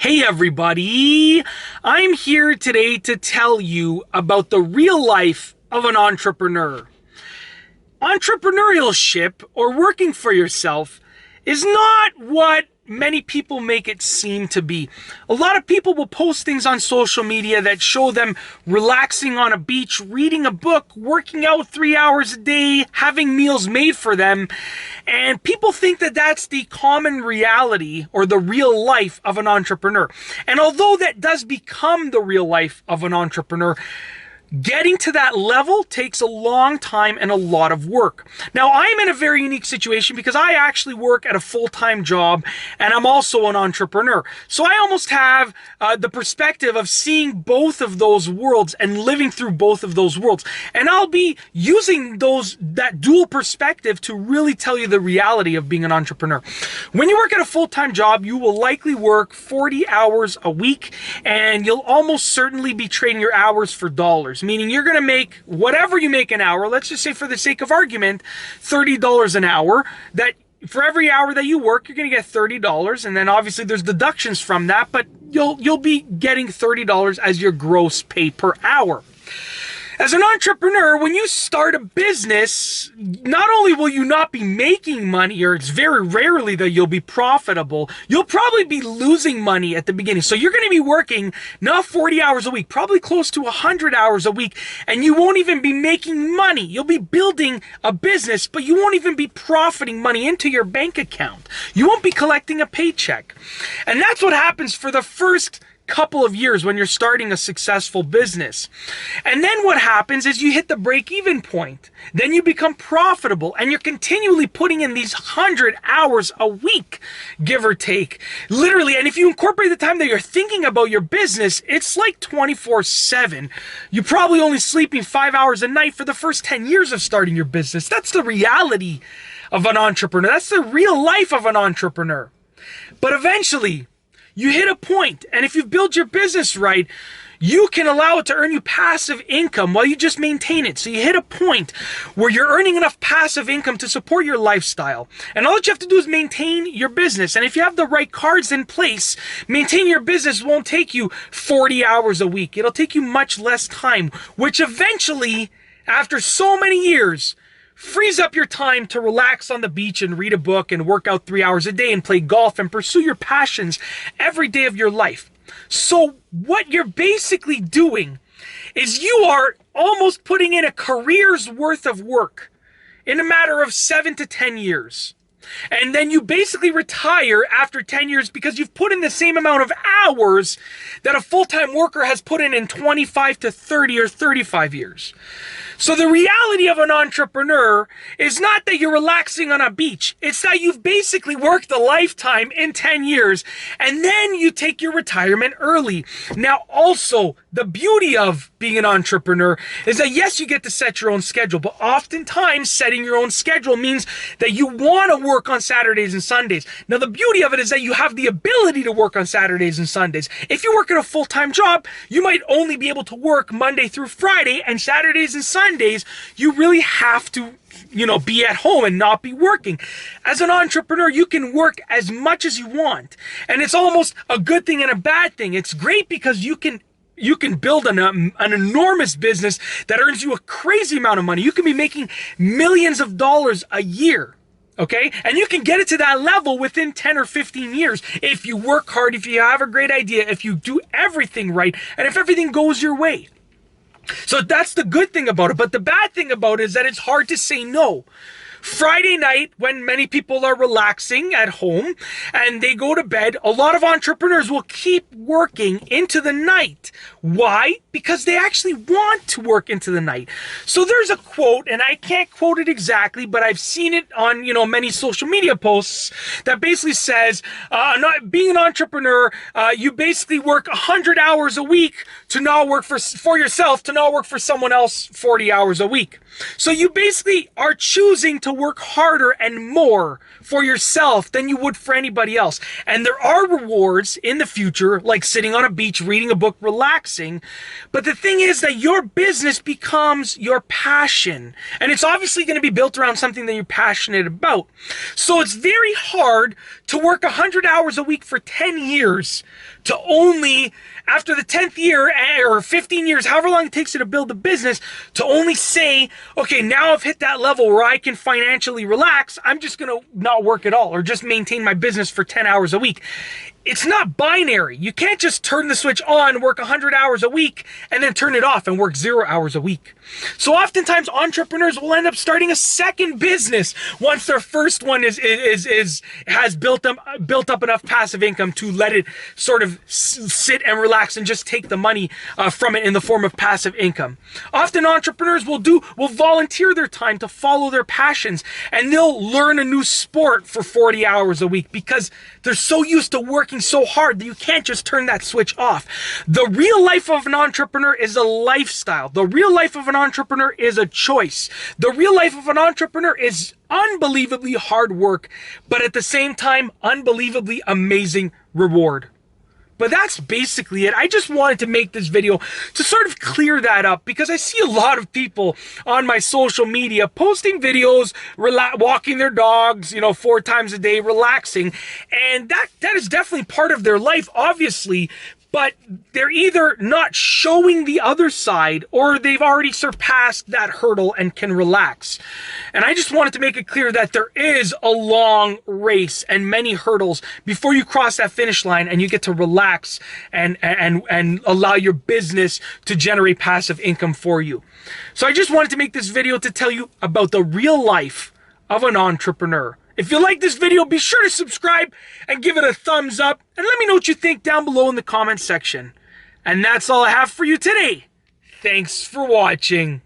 Hey everybody, I'm here today to tell you about the real life of an entrepreneur. Entrepreneurship, or working for yourself, is not what many people make it seem to be. A lot of people will post things on social media that show them relaxing on a beach, reading a book, working out 3 hours a day, having meals made for them. And people think that that's the common reality or the real life of an entrepreneur. And although that does become the real life of an entrepreneur, getting to that level takes a long time and a lot of work. Now, I'm in a very unique situation because I actually work at a full-time job and I'm also an entrepreneur. So I almost have the perspective of seeing both of those worlds and living through both of those worlds. And I'll be using that dual perspective to really tell you the reality of being an entrepreneur. When you work at a full-time job, you will likely work 40 hours a week and you'll almost certainly be trading your hours for dollars. Meaning you're going to make whatever you make an hour, let's just say for the sake of argument, $30 an hour. That for every hour that you work, you're going to get $30, and then obviously there's deductions from that, but you'll be getting $30 as your gross pay per hour. As an entrepreneur, when you start a business, not only will you not be making money, or it's very rarely that you'll be profitable, you'll probably be losing money at the beginning. So you're going to be working not 40 hours a week, probably close to 100 hours a week, and you won't even be making money. You'll be building a business, but you won't even be profiting money into your bank account. You won't be collecting a paycheck. And that's what happens for the first couple of years when you're starting a successful business. And then what happens is you hit the break-even point. Then you become profitable and you're continually putting in these 100 hours a week, give or take. Literally, and if you incorporate the time that you're thinking about your business, it's like 24/7. You're probably only sleeping 5 hours a night for the first 10 years of starting your business. That's the reality of an entrepreneur. That's the real life of an entrepreneur. But eventually, you hit a point, and if you build your business right, you can allow it to earn you passive income while you just maintain it. So you hit a point where you're earning enough passive income to support your lifestyle. And all that you have to do is maintain your business. And if you have the right cards in place, maintaining your business won't take you 40 hours a week. It'll take you much less time, which eventually, after so many years, frees up your time to relax on the beach and read a book and work out 3 hours a day and play golf and pursue your passions every day of your life. So what you're basically doing is you are almost putting in a career's worth of work in a matter of 7 to 10 years. And then you basically retire after 10 years because you've put in the same amount of hours that a full-time worker has put in 25 to 30 or 35 years. So the reality of an entrepreneur is not that you're relaxing on a beach. It's that you've basically worked a lifetime in 10 years and then you take your retirement early. Now, also, the beauty of being an entrepreneur is that yes, you get to set your own schedule, but oftentimes setting your own schedule means that you want to work on Saturdays and Sundays. Now, the beauty of it is that you have the ability to work on Saturdays and Sundays. If you work at a full-time job, you might only be able to work Monday through Friday, and Saturdays and Sundays, you really have to be at home and not be working. As an entrepreneur, you can work as much as you want. And it's almost a good thing and a bad thing. It's great because you can build an enormous business that earns you a crazy amount of money. You can be making millions of dollars a year. Okay? And you can get it to that level within 10 or 15 years if you work hard, if you have a great idea, if you do everything right, and if everything goes your way. So that's the good thing about it. But the bad thing about it is that it's hard to say no. Friday night, when many people are relaxing at home and they go to bed, a lot of entrepreneurs will keep working into the night. Why? Because they actually want to work into the night. So there's a quote, and I can't quote it exactly, but I've seen it on, many social media posts that basically says, being an entrepreneur, you basically work 100 hours a week to not work for yourself, to not work for someone else 40 hours a week. So you basically are choosing to to work harder and more for yourself than you would for anybody else. And there are rewards in the future, like sitting on a beach, reading a book, relaxing. But the thing is that your business becomes your passion. And it's obviously going to be built around something that you're passionate about. So it's very hard to work 100 hours a week for 10 years to only, after the 10th year or 15 years, however long it takes you to build a business, to only say, okay, now I've hit that level where I can financially relax. I'm just going to not work at all or just maintain my business for 10 hours a week. It's not binary. You can't just turn the switch on, work 100 hours a week, and then turn it off and work 0 hours a week. So oftentimes entrepreneurs will end up starting a second business once their first one has built up enough passive income to let it sort of sit and relax and just take the money from it in the form of passive income. Often entrepreneurs will volunteer their time to follow their passions, and they'll learn a new sport for 40 hours a week because they're so used to working so hard that you can't just turn that switch off. The real life of an entrepreneur is a lifestyle. The real life of an entrepreneur is a choice. The real life of an entrepreneur is unbelievably hard work, but at the same time, unbelievably amazing reward. But that's basically it. I just wanted to make this video to sort of clear that up because I see a lot of people on my social media posting videos, walking their dogs, 4 times a day, relaxing. And that is definitely part of their life, obviously. But they're either not showing the other side or they've already surpassed that hurdle and can relax. And I just wanted to make it clear that there is a long race and many hurdles before you cross that finish line and you get to relax and allow your business to generate passive income for you. So I just wanted to make this video to tell you about the real life of an entrepreneur. If you like this video, be sure to subscribe and give it a thumbs up. And let me know what you think down below in the comment section. And that's all I have for you today. Thanks for watching.